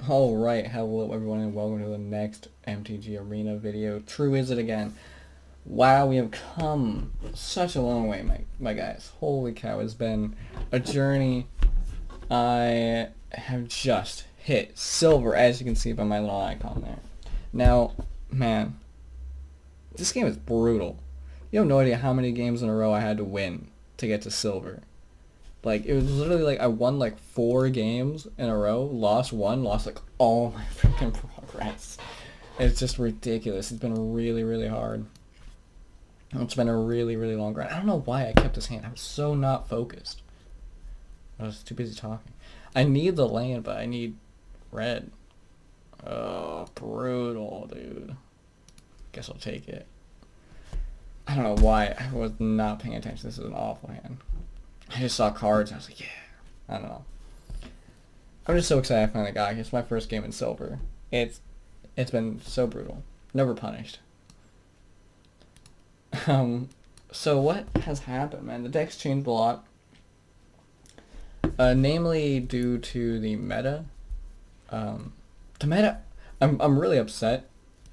Alright, hello everyone and welcome to the next MTG Arena video. True is it again. Wow, we have come such a long way, my guys. Holy cow, it's been a journey. I have just hit silver, as you can see by my little icon there. Now, man, this game is brutal. You have no idea how many games in a row I had to win to get to silver. Like, it was literally like I won like 4 games in a row, lost one, lost like all my freaking progress. It's just ridiculous. It's been really, really hard. It's been a really, really long grind. I don't know why I kept this hand. I was so not focused. I was too busy talking. I need the lane, but I need red. Oh, brutal, dude. Guess I'll take it. I don't know why I was not paying attention. This is an awful hand. I just saw cards and I was like, yeah. I don't know. I'm just so excited I finally got it. It's my first game in silver. It's been so brutal. Never punished. So what has happened, man? The deck's changed a lot. Namely due to the meta. The meta, I'm really upset.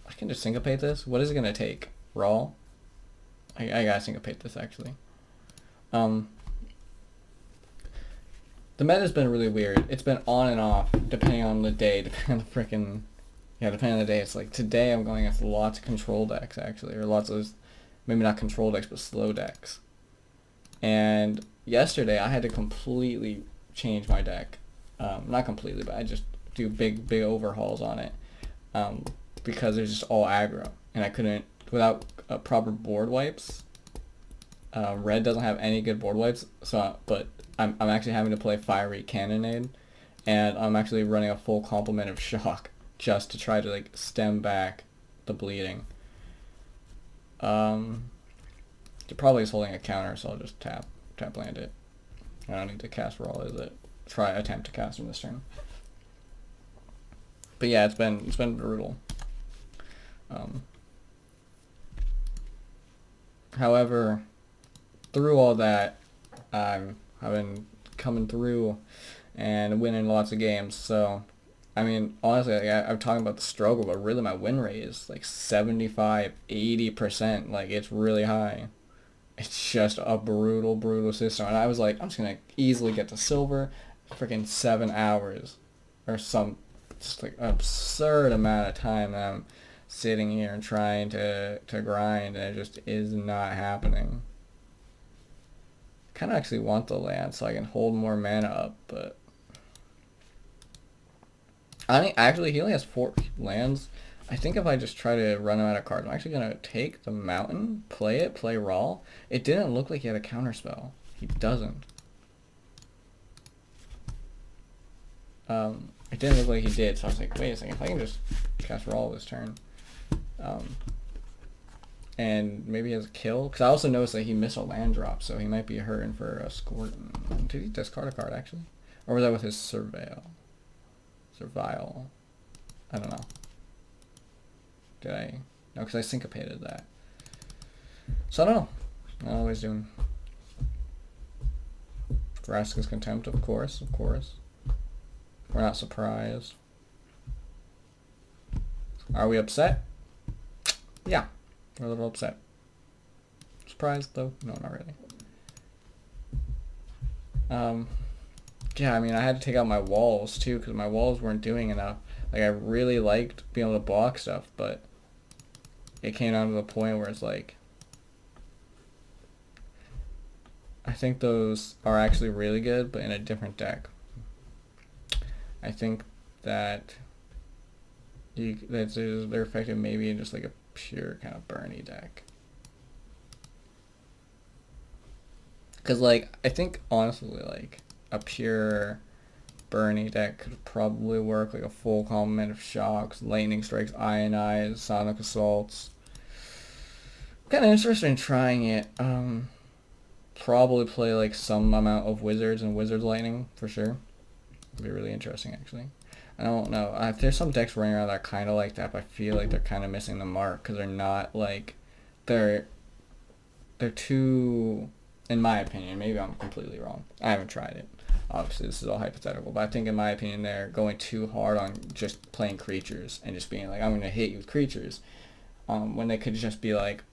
I can just syncopate this. What is it gonna take? Raw? I gotta syncopate this actually. The meta's been really weird. It's been on and off, depending on the day, depending on the frickin'... Yeah, depending on the day. It's like, today I'm going against lots of control decks, actually. Or lots of, maybe not control decks, but slow decks. And yesterday, I had to completely change my deck. Not completely, but I just do big overhauls on it. Because it's just all aggro. And I couldn't, without proper board wipes. Red doesn't have any good board wipes, but I'm actually having to play Fiery Cannonade, and I'm actually running a full complement of Shock just to try to like stem back the bleeding. It probably is holding a counter, so I'll just tap land it. I don't need to cast Raw, is it? Attempt to cast him this turn. But yeah, it's been brutal. However, through all that, I've been coming through and winning lots of games. So, I mean, honestly, I'm talking about the struggle, but really my win rate is like 75, 80%. Like, it's really high. It's just a brutal system. And I was like, I'm just going to easily get to silver freaking 7 hours. Or some just like absurd amount of time that I'm sitting here and trying to grind, and it just is not happening. Kind of actually want the land so I can hold more mana up, but I mean, actually he only has 4 lands. I think if I just try to run him out of cards, I'm actually gonna take the mountain, play Raw. It didn't look like he had a counter spell. He doesn't. It didn't look like he did, so I was like, wait a second, if I can just cast Raw this turn. And maybe he has a kill. Because I also noticed that he missed a land drop, so he might be hurting for a Scorpion. Did he discard a card, actually? Or was that with his Surveil? I don't know. Did I? No, because I syncopated that. So I don't know. I don't know what he's doing. Vraska's Contempt, of course. We're not surprised. Are we upset? Yeah. We're a little upset. Surprised though? No, not really. Yeah, I mean, I had to take out my walls too because my walls weren't doing enough. Like, I really liked being able to block stuff, but it came down to the point where it's like, I think those are actually really good, but in a different deck. I think that they're effective maybe in just like a pure kind of Bernie deck. Because, like, I think, honestly, like, a pure Bernie deck could probably work, like a full complement of Shocks, Lightning Strikes, Ionize, Sonic Assaults. Kind of interested in trying it. Probably play, like, some amount of Wizards and Wizards Lightning, for sure. It'd be really interesting, actually. I don't know. There's some decks running around that are kind of like that, but I feel like they're kind of missing the mark because they're not like they're too, in my opinion. Maybe I'm completely wrong. I haven't tried it, Obviously, this is all hypothetical, but I think in my opinion they're going too hard on just playing creatures and just being like, I'm going to hit you with creatures, when they could just be like,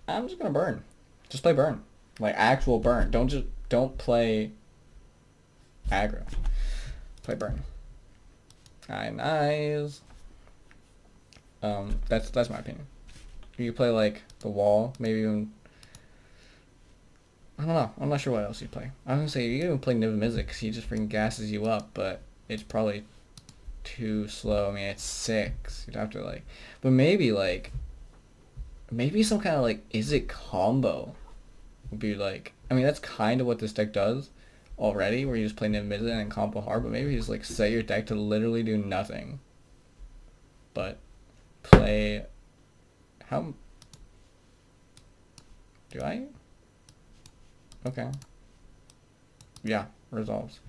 I'm just going to burn. Just play burn. Like, actual burn. Don't play aggro. Play burn. Nice. That's my opinion. You play like the wall, maybe even. I don't know. I'm not sure what else you play. I was gonna say you can even play Niv Mizzet because he just freaking gasses you up, but it's probably too slow. I mean, it's 6. You'd have to like, but maybe some kind of like Izzet combo would be like. I mean, that's kind of what this deck does already, where you just play Niv Mizzet and combo hard. But maybe you just like set your deck to literally do nothing, but play. How do I? Okay. Yeah, resolves.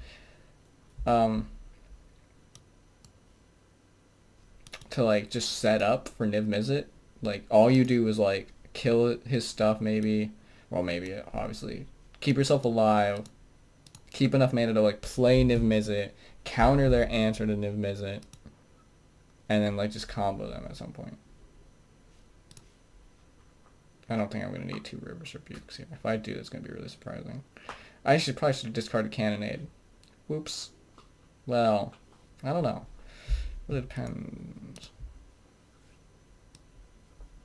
To like just set up for Niv Mizzet, like all you do is like kill his stuff maybe, well maybe obviously, keep yourself alive, keep enough mana to like play Niv Mizzet, counter their answer to Niv Mizzet, and then like just combo them at some point. I don't think I'm going to need 2 Rivers Rebukes here. If I do, it's going to be really surprising. I probably should have discarded Cannonade. Whoops. Well, I don't know. Really depends.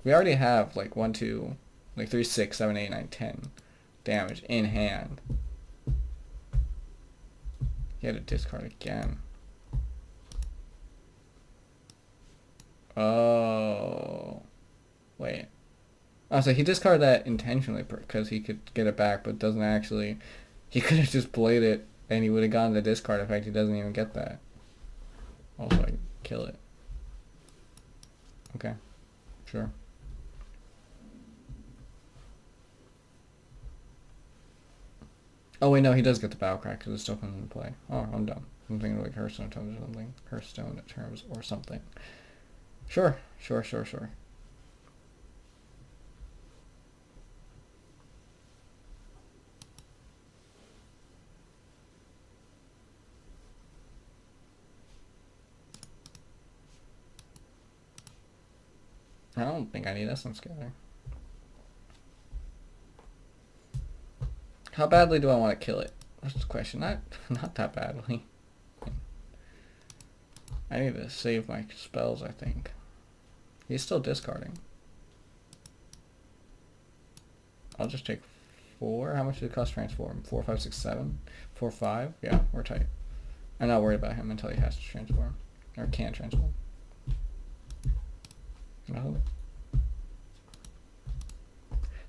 We already have like 1, 2, like 3, 6, 7, 8, 9, 10 damage in hand. He had to discard again. Oh. Wait. Oh, so he discarded that intentionally because he could get it back, but doesn't actually. He could have just played it, and he would have gotten the discard effect. He doesn't even get that. Also, I kill it. Okay, sure. Oh wait, no, he does get the battle crack because it still comes into play. Oh, I'm dumb. I'm thinking like Hearthstone terms or something. Hearthstone terms or something. Sure. I don't think I need Essence Scatter. How badly do I want to kill it? That's the question. Not that badly. I need to save my spells, I think. He's still discarding. I'll just take 4. How much did it cost transform? 4, 5, 6, 7? 4, 5? Yeah, we're tight. I'm not worried about him until he has to transform. Or can transform. No.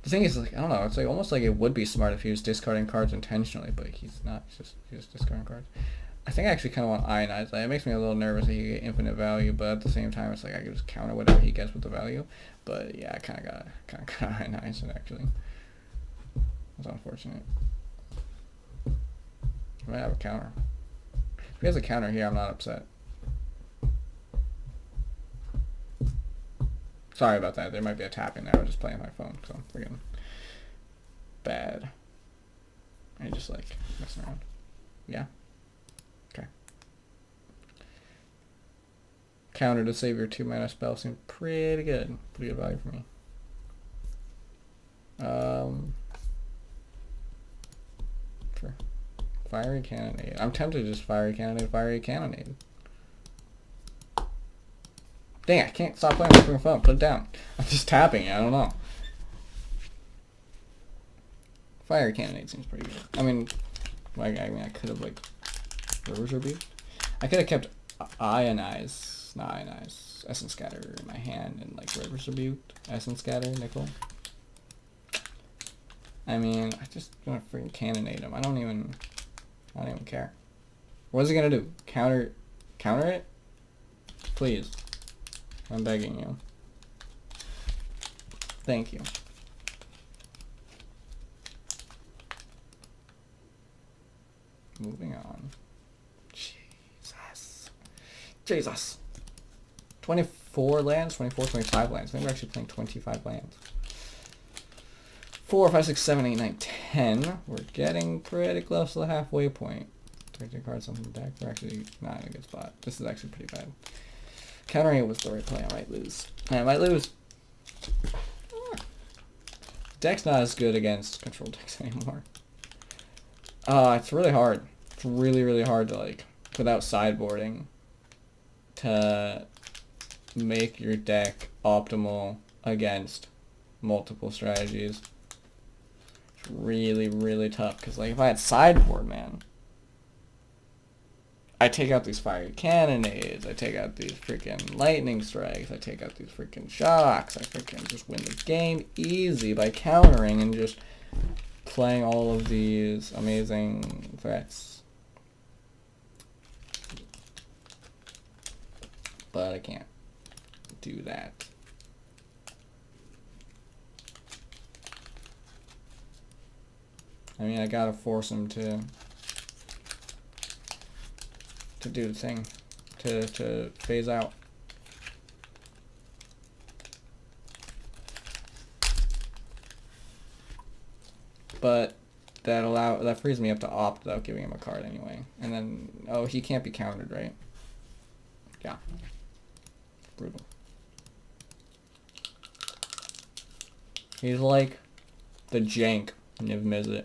The thing is, like, I don't know, it's like almost like it would be smart if he was discarding cards intentionally, but he's not. He's just discarding cards. I think I actually kind of want Ionize. Like, it makes me a little nervous that he get infinite value, but at the same time, it's like I can just counter whatever he gets with the value. But yeah, I kind of got Ionize it actually. That's unfortunate. I might have a counter. If he has a counter here, I'm not upset. Sorry about that. There might be a tapping there. I was just playing my phone, so I'm freaking bad. I just like messing around. Yeah. Okay. Counter to save your 2 mana spell seems pretty good. Pretty good value for me. For Fiery Cannonade. I'm tempted to just Fiery Cannonade. Dang, I can't stop playing on my phone. Put it down. I'm just tapping it. I don't know. Fire Cannonade seems pretty good. I mean, I could have, like, Rivers Rebuke. I could have kept Essence Scatter in my hand and, like, Rivers Rebuke, Essence Scatter, Nickel. I mean, I just gonna freaking Cannonade him. I don't even care. What is he gonna do? Counter it? Please. I'm begging you. Thank you. Moving on. Jesus. 24 lands? 24, 25 lands. Maybe we're actually playing 25 lands. 4, 5, 6, 7, 8, 9, 10. We're getting pretty close to the halfway point. 13 cards on the deck. We're actually not in a good spot. This is actually pretty bad. Countering it was the right play. I might lose. I might lose. Deck's not as good against control decks anymore. It's really hard. It's really, really hard to, like, without sideboarding, to make your deck optimal against multiple strategies. It's really, really tough. Because, like, if I had sideboard, man, I take out these fiery cannonades, I take out these freaking lightning strikes, I take out these freaking shocks, I freaking just win the game easy by countering and just playing all of these amazing threats. But I can't do that. I mean, I gotta force him to do the thing, to phase out. But that frees me up to opt without giving him a card anyway. And then, oh, he can't be countered, right? Yeah. Brutal. He's like the jank Niv Mizzet.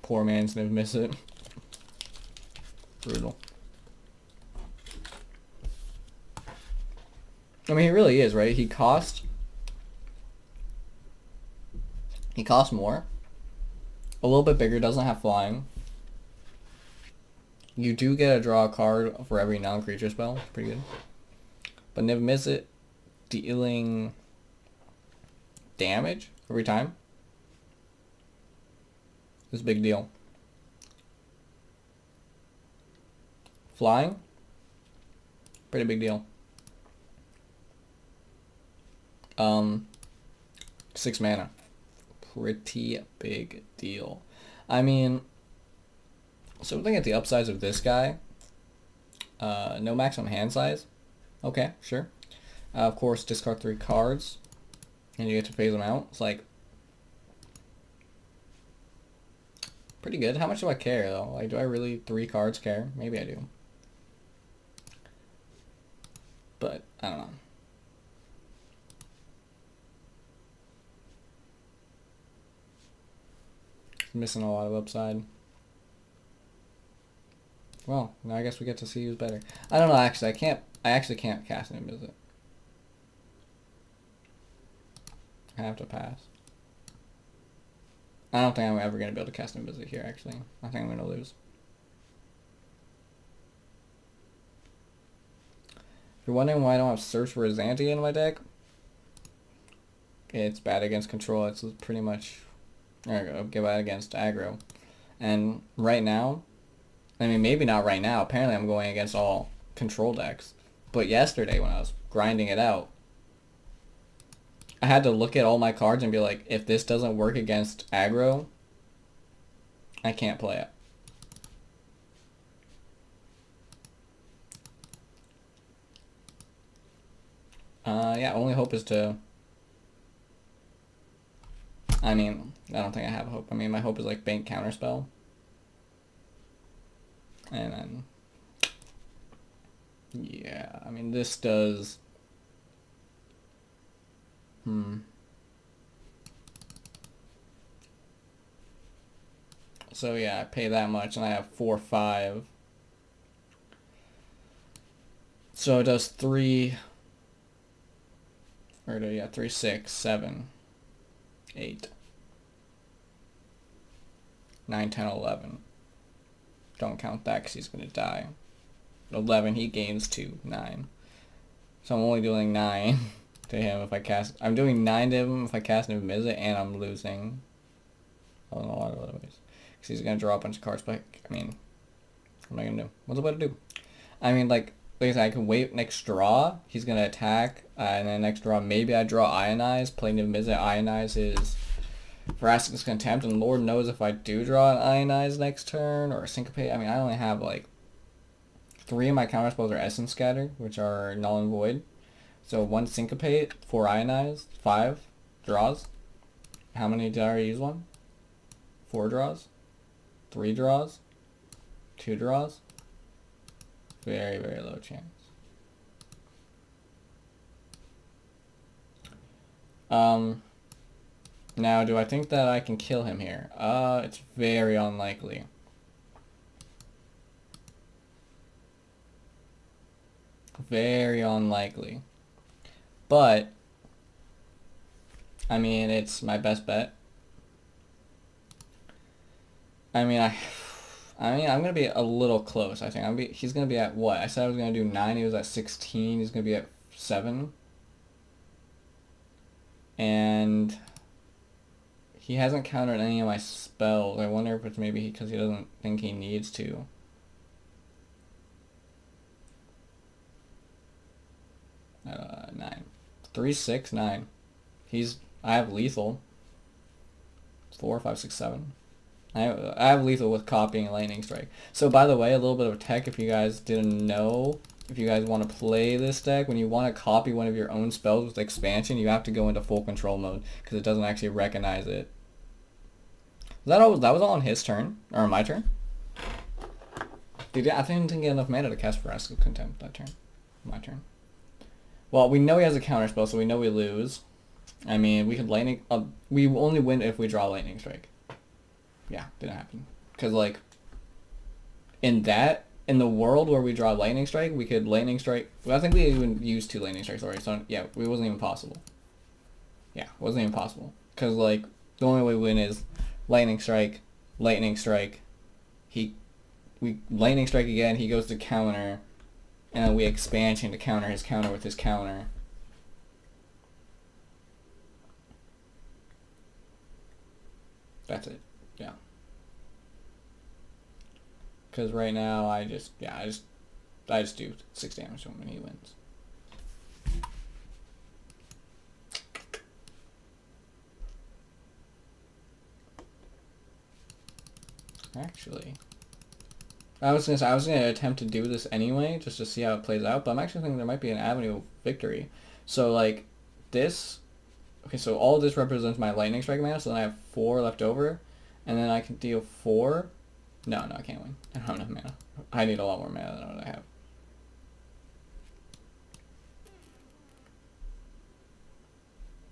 Poor man's Niv Mizzet. Brutal. I mean, he really is, right? He costs more. A little bit bigger, doesn't have flying. You do get to draw a card for every non-creature spell. Pretty good. But Niv Mizzet dealing damage every time is a big deal. Flying, pretty big deal. 6 mana, pretty big deal. I mean, so looking at the upsides of this guy, no maximum hand size. Okay, sure. Of course, discard 3 cards, and you get to phase them out. It's like pretty good. How much do I care though? Like, do I really 3 cards care? Maybe I do. But, I don't know. Missing a lot of upside. Well, now I guess we get to see who's better. I don't know, actually. I actually can't cast Niv Mizzet. I have to pass. I don't think I'm ever going to be able to cast Niv Mizzet here, actually. I think I'm going to lose. If you're wondering why I don't have Search for Azanti in my deck, it's bad against control. It's pretty much, there we go, get bad against aggro. And right now, I mean, maybe not right now. Apparently I'm going against all control decks. But yesterday when I was grinding it out, I had to look at all my cards and be like, if this doesn't work against aggro, I can't play it. Yeah, only hope is to... I mean, I don't think I have hope. I mean, my hope is like Bank Counterspell. And then... yeah, I mean, this does... So yeah, I pay that much and I have 4/5. So it does 3... or yeah, 3, 6, 7, 8, 9, 10, 11. Don't count that because he's going to die. 11, he gains 2, 9. So I'm only doing 9 to him if I cast... I'm doing 9 to him if I cast Niv Mizzet, and I'm losing in a lot of other ways. Because he's going to draw a bunch of cards, but, I mean, what am I going to do? What's about to do? I mean, like I said, I can wait next draw. He's going to attack, and then next draw, maybe I draw Ionize, play Niv Mizzet, Ionize his Vraskic's Contempt, and Lord knows if I do draw an Ionize next turn, or Syncopate. I mean, I only have, like, 3 of my counterspells are Essence Scatter, which are Null and Void. So 1 Syncopate, 4 Ionize, 5 draws. How many did I already use? 1? 4 draws? 3 draws? 2 draws? Very, very low chance. Now, do I think that I can kill him here? It's very unlikely. Very unlikely. But, I mean, it's my best bet. I mean, I'm gonna be a little close. I think he's gonna be at what? I said I was gonna do 9. He was at 16. He's gonna be at 7. And he hasn't countered any of my spells. I wonder if it's maybe because he doesn't think he needs to. Nine. 3, 6, 9. I have lethal. 4, 5, 6, 7. I have lethal with copying and lightning strike. So by the way, a little bit of tech if you guys didn't know. If you guys want to play this deck, when you want to copy one of your own spells with expansion, you have to go into full control mode because it doesn't actually recognize it. That was all on his turn or my turn. I didn't get enough mana to cast Fresco Contempt that turn. My turn. Well, we know he has a counter spell, so we know we lose. I mean, we could lightning. We only win if we draw lightning strike. Yeah, didn't happen. Because like, in the world where we draw lightning strike, we could lightning strike. Well, I think we even used 2 lightning strikes already. So yeah, it wasn't even possible. Yeah, it wasn't even possible. Because like, the only way we win is lightning strike. We lightning strike again. He goes to counter. And then we expansion to counter his counter with his counter. That's it. Yeah. Because right now I just do 6 damage to him when he wins. Actually, I was gonna attempt to do this anyway, just to see how it plays out, but I'm actually thinking there might be an avenue of victory. So like this, okay, so all of this represents my lightning strike mana, so then I have 4 left over, and then I can deal 4. No, I can't win. I don't have enough mana. I need a lot more mana than what I have.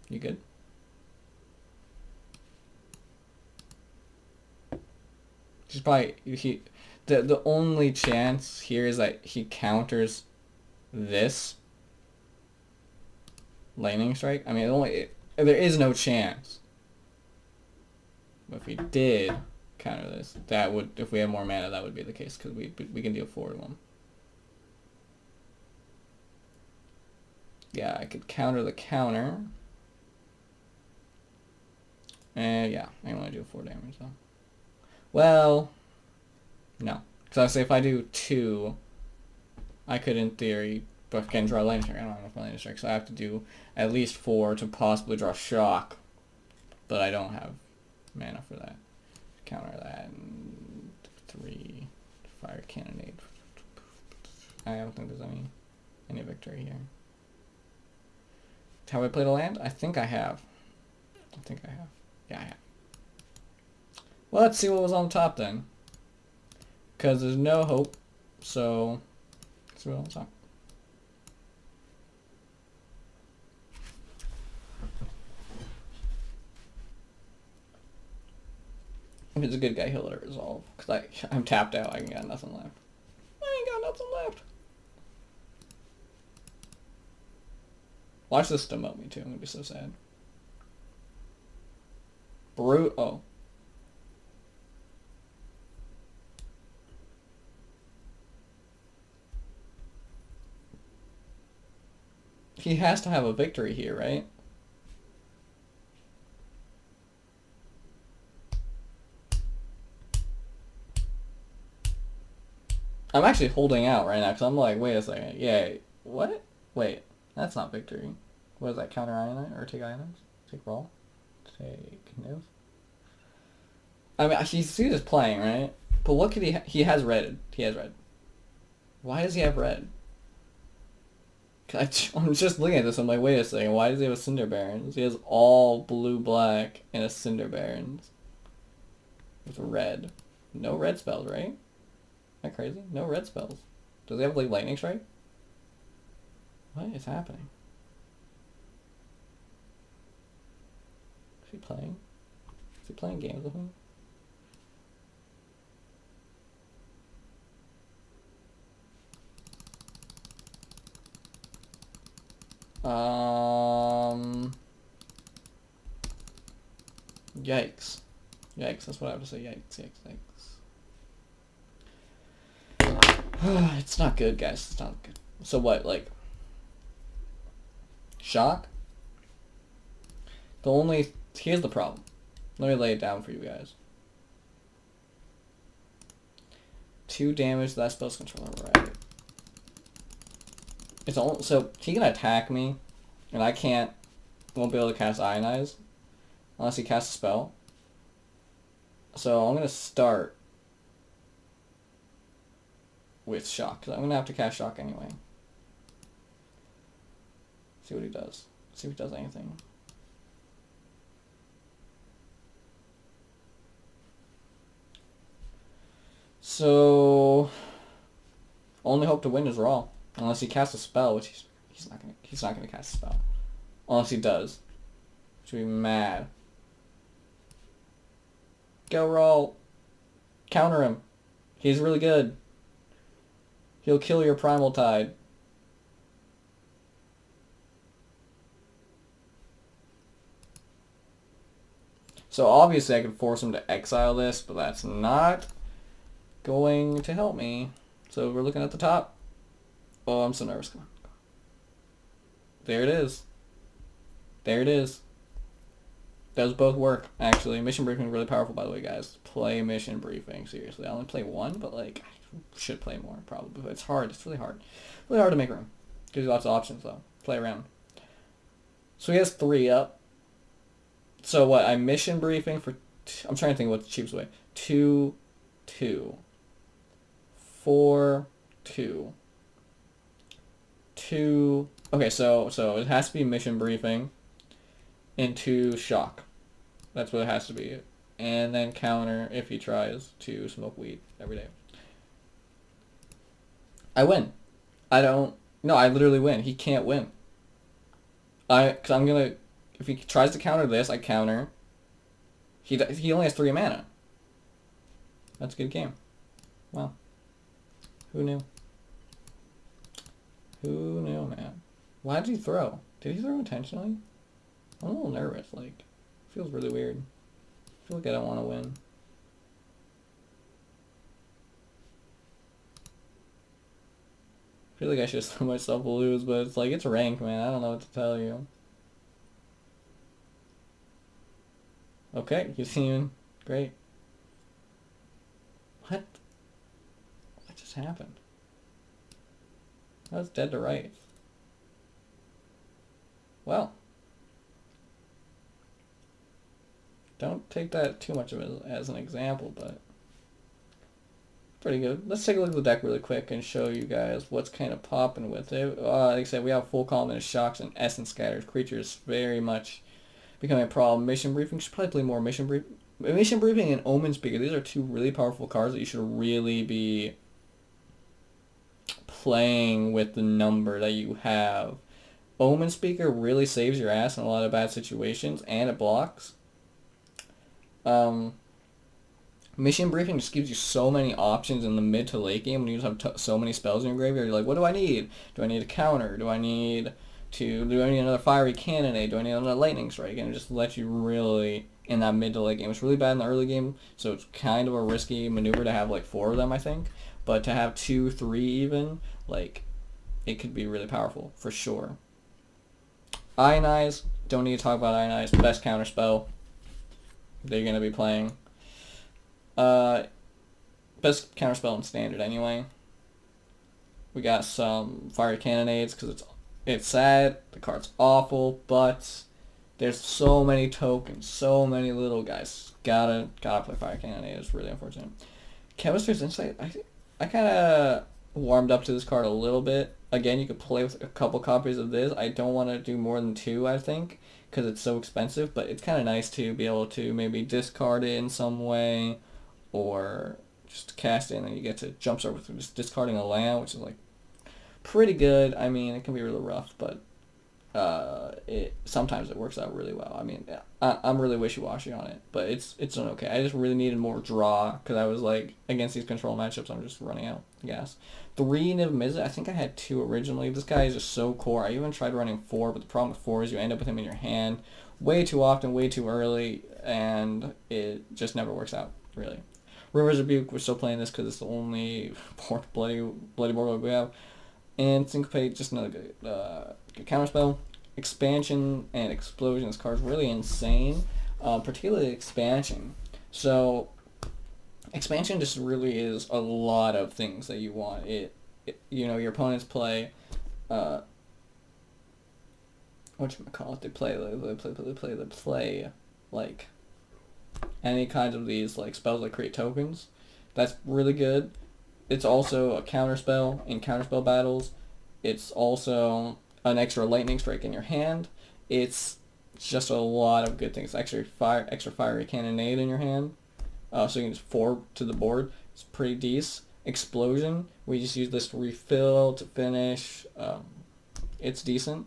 You good? She's probably the only chance here is that he counters this lightning strike. I mean, there is no chance. But if he did counter this, that would, if we had more mana, that would be the case because we can deal 4 to him. Yeah, I could counter the counter. And yeah, I want to do 4 damage though. Well, no. Because I say if I do 2, I could in theory, but can draw lightning strike. I don't have enough lightning strike, so I have to do at least 4 to possibly draw shock. But I don't have mana for that. Counter that. And 3 fire cannonade. I don't think there's any victory here. Have I played a land? I think I have. Yeah, I have. Well, let's see what was on top then. Because there's no hope. So, let's see what was on top. If he's a good guy, he'll let it resolve. Because I'm tapped out. I ain't got nothing left. Watch this demote me too. I'm going to be so sad. Oh. He has to have a victory here, right? I'm actually holding out right now because I'm like, wait a second. Yeah, what? Wait, that's not victory. What is that? Counter ionize or take items? Take roll? Take move? I mean, he's just playing, right? But what could he has red. He has red. Why does he have red? I'm just looking at this, I'm like, wait a second, why does he have a Cinder Barons? He has all blue-black and a Cinder Barons. With red. No red spells, right? Am I crazy? No red spells. Does he have like lightning strike? What is happening? Is he playing? Is he playing games with me? Yikes. Yikes, that's what I have to say. Yikes, yikes, yikes. It's not good, guys. It's not good. So what, like... Shock? Here's the problem. Let me lay it down for you guys. 2 damage to that spell's controller, right? It's all, so he can attack me, and I won't be able to cast Ionize unless he casts a spell. So I'm gonna start with Shock, because I'm gonna have to cast Shock anyway. See what he does. See if he does anything. So only hope to win is Raw, unless he casts a spell, which he's not gonna cast a spell, unless he does. Should be mad. Go Raw. Counter him. He's really good. He'll kill your Primal Tide. So obviously I could force him to exile this, but that's not going to help me. So we're looking at the top. Oh, I'm so nervous. Come on. There it is. There it is. Those both work, actually. Mission Briefing is really powerful, by the way, guys. Play Mission Briefing, seriously. I only play one, but, like, I should play more, probably. But it's hard. It's really hard. Really hard to make room. Gives you lots of options, though. Play around. So he has 3 up. So what? I'm Mission Briefing for... I'm trying to think what's the cheapest way. 2, 2. 4, 2. 2... Okay, so it has to be Mission Briefing into Shock. That's what it has to be. And then counter if he tries to smoke weed every day. I win. No, I literally win. He can't win. Because I'm going to... If he tries to counter this, I counter. He only has 3 mana. That's a good game. Wow. Who knew? Who knew, man? Why did he throw? Did he throw intentionally? I'm a little nervous. Like, it feels really weird. I feel like I don't want to win. I feel like I should just let myself lose, but it's like, it's ranked, man. I don't know what to tell you. Okay, he's teaming. Great. What? What just happened? That was dead to rights. Well. Don't take that too much of it as an example, but pretty good. Let's take a look at the deck really quick and show you guys what's kind of popping with it. Like I said, we have full complement of Shocks and Essence Scatters. Creatures very much becoming a problem. Mission Briefing, should probably play more Mission Briefing. Mission Briefing and Omen Speaker, these are 2 really powerful cards that you should really be playing with the number that you have. Omen Speaker really saves your ass in a lot of bad situations, and it blocks. Mission Briefing just gives you so many options in the mid to late game when you just have so many spells in your graveyard. You're like, what do I need? Do I need a counter? Do I need another Fiery Cannonade? Do I need another Lightning Strike? And it just lets you really, in that mid to late game. It's really bad in the early game, so it's kind of a risky maneuver to have like 4 of them, I think. But to have 2, 3 even, like, it could be really powerful, for sure. Ionize, don't need to talk about Ionize. Best counter spell they're going to be playing. Best counterspell in Standard anyway. We got some Fiery Cannonades because it's sad. The card's awful, but there's so many tokens, so many little guys. Gotta play Fiery Cannonade. It's really unfortunate. Chemistry's Insight. I kind of warmed up to this card a little bit. Again, you could play with a couple copies of this. I don't want to do more than 2, I think, because it's so expensive, but it's kind of nice to be able to maybe discard it in some way, or just cast it, and then you get to jumpstart with just discarding a land, which is like pretty good. I mean, it can be really rough, but it sometimes it works out really well. I mean, I'm really wishy-washy on it, but it's done okay. I just really needed more draw because I was like against these control matchups, I'm just running out of gas. 3 Niv Mizzet. I think I had 2 originally. This guy is just so core. I even tried running 4, but the problem with 4 is you end up with him in your hand way too often, way too early, and it just never works out really. River's Rebuke. We're still playing this because it's the only bloody board we have. And Syncopate, just another good counterspell. Expansion and Explosion. This card's really insane, particularly Expansion. So, Expansion just really is a lot of things that you want. Your opponents play, whatchamacallit, they play like any kinds of these like spells that create tokens. That's really good. It's also a counterspell in counterspell battles. It's also an extra lightning strike in your hand. It's just a lot of good things. Extra fiery cannonade in your hand. So you can just 4 to the board. It's pretty decent. Explosion. We just use this to refill, to finish. It's decent.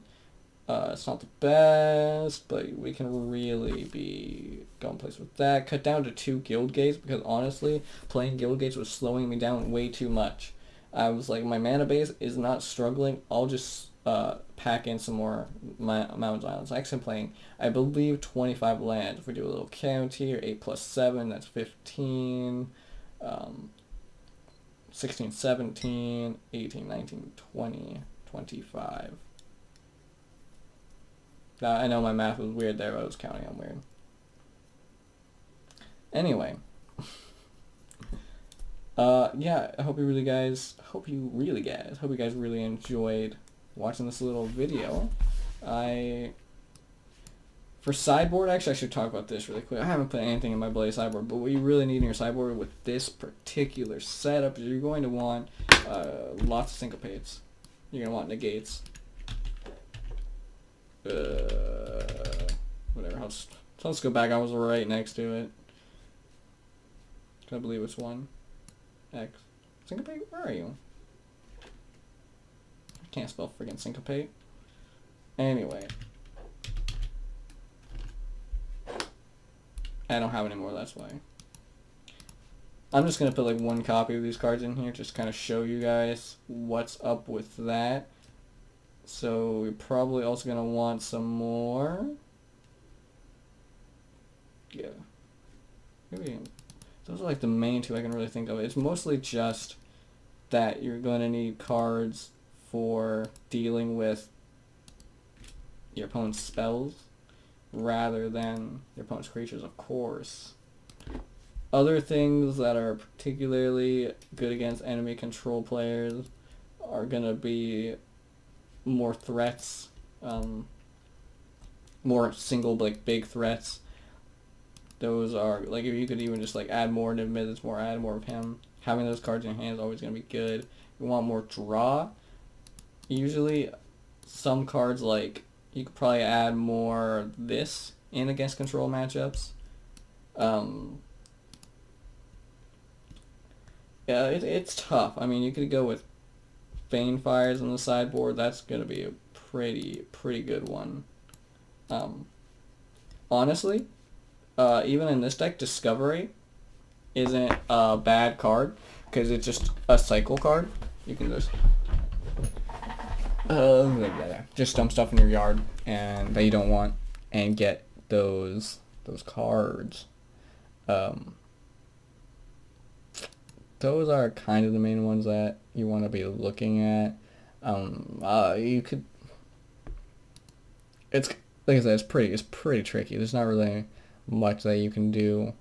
It's not the best, but we can really be going places with that. Cut down to 2 guild gates because honestly, playing guild gates was slowing me down way too much. I was like, my mana base is not struggling. I'll just pack in some more Mountains Islands. Actually, I'm playing, I believe, 25 lands. If we do a little count here, 8 plus 7, that's 15. 16, 17, 18, 19, 20, 25. I know my math was weird there, but I was counting on weird. Anyway. Yeah, I hope you guys really enjoyed watching this little video. For sideboard, actually I should talk about this really quick. I haven't put anything in my Blaze sideboard, but what you really need in your sideboard with this particular setup is you're going to want lots of syncopates. You're going to want negates. Whatever. Let's go back. I was right next to it. I believe it's 1. X. Syncopate? Where are you? I can't spell friggin' syncopate. Anyway. I don't have any more, that's why. I'm just going to put like 1 copy of these cards in here, just kind of show you guys what's up with that. So we're probably also going to want some more. Yeah. Maybe those are like the main 2 I can really think of. It's mostly just that you're going to need cards for dealing with your opponent's spells rather than your opponent's creatures, of course. Other things that are particularly good against enemy control players are going to be more threats, more single like big threats. Those are like, if you could even just like add more to Mizzets, add more of him. Having those cards in your hand is always going to be good. You want more draw. Usually some cards, like you could probably add more this in against control matchups. Yeah, it's tough. I mean, you could go with Bane Fires on the sideboard. That's going to be a pretty good one. Honestly, even in this deck, Discovery isn't a bad card because it's just a cycle card. You can just dump stuff in your yard and that you don't want and get those cards. Those are kind of the main ones that you want to be looking at. You could. It's like I said, it's pretty tricky. There's not really much that you can do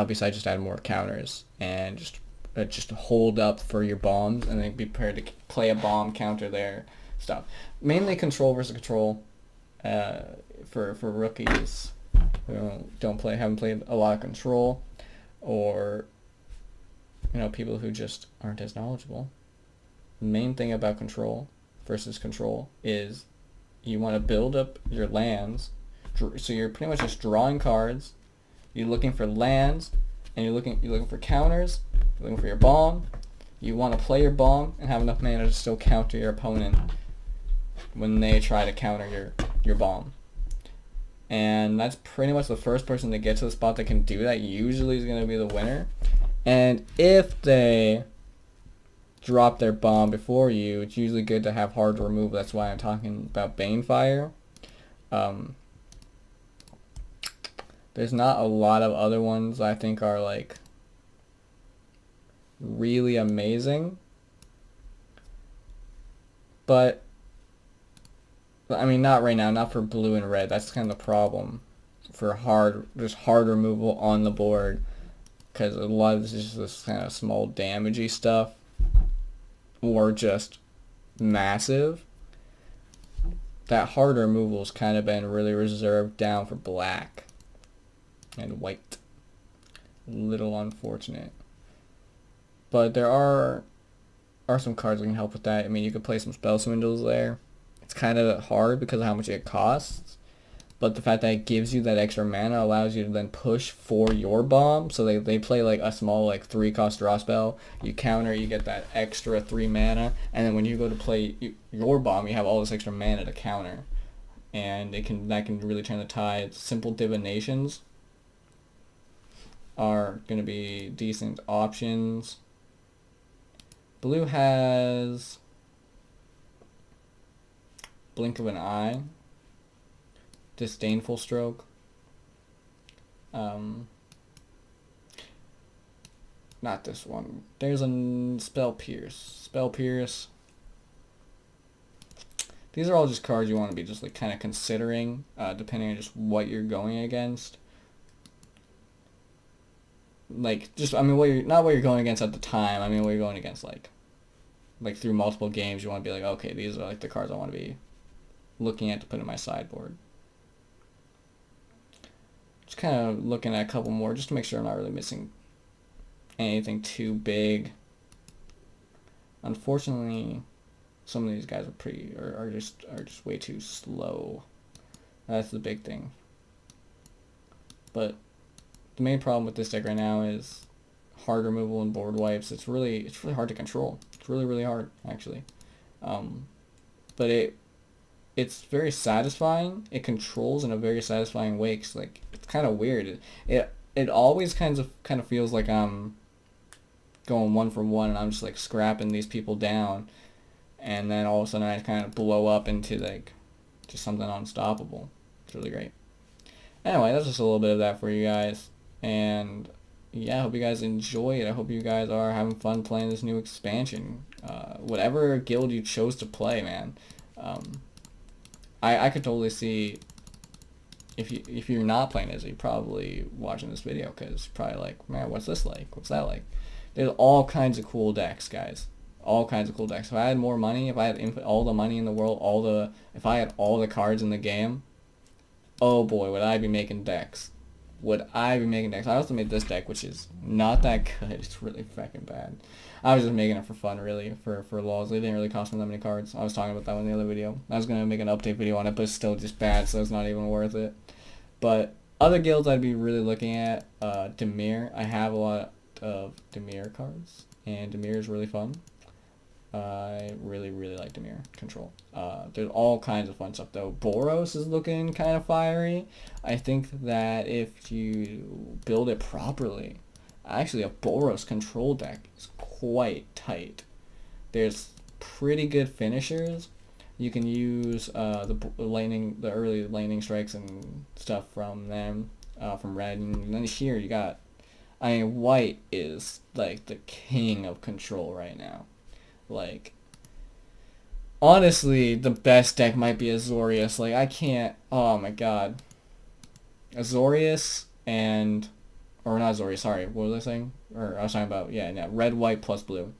besides just add more counters and just hold up for your bombs and then be prepared to play a bomb counter their stuff. Mainly control versus control. For rookies who haven't played a lot of control, or people who just aren't as knowledgeable. The main thing about control versus control is you want to build up your lands, so you're pretty much just drawing cards. You're looking for lands, and you're looking for counters, You're looking for your bomb. You want to play your bomb and have enough mana to still counter your opponent when they try to counter your bomb. And that's pretty much the first person to get to the spot that can do that usually is going to be the winner. And if they drop their bomb before you, it's usually good to have hard removal. That's why I'm talking about Banefire. There's not a lot of other ones I think are like really amazing. But I mean, not right now, not for blue and red. That's kind of the problem for just hard removal on the board, because a lot of this is just this kind of small damagey stuff, or just massive. That hard removal has kind of been really reserved down for black and white. Little unfortunate. But there are some cards that can help with that. I mean, you could play some Spell Swindles there. It's kind of hard because of how much it costs, but the fact that it gives you that extra mana allows you to then push for your bomb. So they play like a small like 3-cost draw spell. You counter, you get that extra 3 mana, and then when you go to play your bomb, you have all this extra mana to counter, and that can really turn the tide. Simple divinations are going to be decent options. Blue has Blink of an Eye, Disdainful Stroke, not this one. There's a Spell Pierce. These are all just cards you want to be just like kind of considering, depending on just what you're going against. Like, just, I mean, not what you're going against at the time. I mean, what you're going against, like through multiple games, you want to be like, okay, these are like the cards I want to be looking at to put in my sideboard. Just kind of looking at a couple more just to make sure I'm not really missing anything too big. Unfortunately, some of these guys are just way too slow. That's the big thing. But the main problem with this deck right now is hard removal and board wipes. It's really hard to control. It's really hard, actually. But it's very satisfying. It controls in a very satisfying way. 'Cause, like, it's kind of weird. It always kind of feels like I'm going 1-for-1 and I'm just like scrapping these people down, and then all of a sudden I kind of blow up into like just something unstoppable. It's really great. Anyway, that's just a little bit of that for you guys, and yeah, I hope you guys enjoy it. I hope you guys are having fun playing this new expansion. Whatever guild you chose to play, man. I could totally see if you're not playing Izzet, you're probably watching this video because you're probably like, man, what's this like? What's that like? There's all kinds of cool decks, guys. All kinds of cool decks. If I had more money, if I had all the money in the world, if I had all the cards in the game, oh boy, would I be making decks. I also made this deck, which is not that good. It's really fucking bad. I was just making it for fun, really, for lols. It didn't really cost me that many cards. I was talking about that in the other video. I was going to make an update video on it, but it's still just bad, so it's not even worth it. But other guilds I'd be really looking at, Dimir. I have a lot of Dimir cards, and Dimir is really fun. I really like Dimir control. There's all kinds of fun stuff though. Boros is looking kind of fiery. I think that if you build it properly, actually a Boros control deck is quite tight. There's pretty good finishers. You can use the early lightning strikes and stuff from them, from red, and then here you got, I mean, white is like the king of control right now. Like, honestly, the best deck might be Azorius. Like, I can't, oh my god. Azorius or not Azorius, sorry, what was I saying? Or I was talking about, yeah, red, white, plus blue.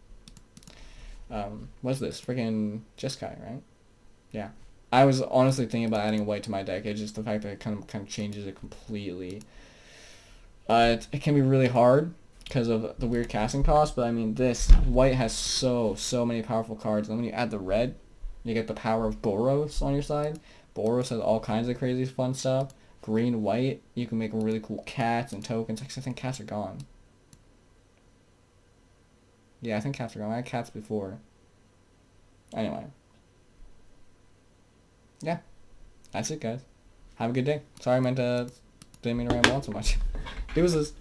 What's this? Freaking Jeskai, right? Yeah. I was honestly thinking about adding white to my deck. It's just the fact that it kind of changes it completely. It can be really hard because of the weird casting cost, but I mean, this white has so many powerful cards, and when you add the red, you get the power of Boros on your side. Boros has all kinds of crazy fun stuff. Green, white, you can make really cool cats and tokens. Actually, I think cats are gone. Yeah, I think cats are gone. I had cats before. Anyway. Yeah. That's it, guys. Have a good day. Sorry I didn't mean to ramble on so much. Deuces.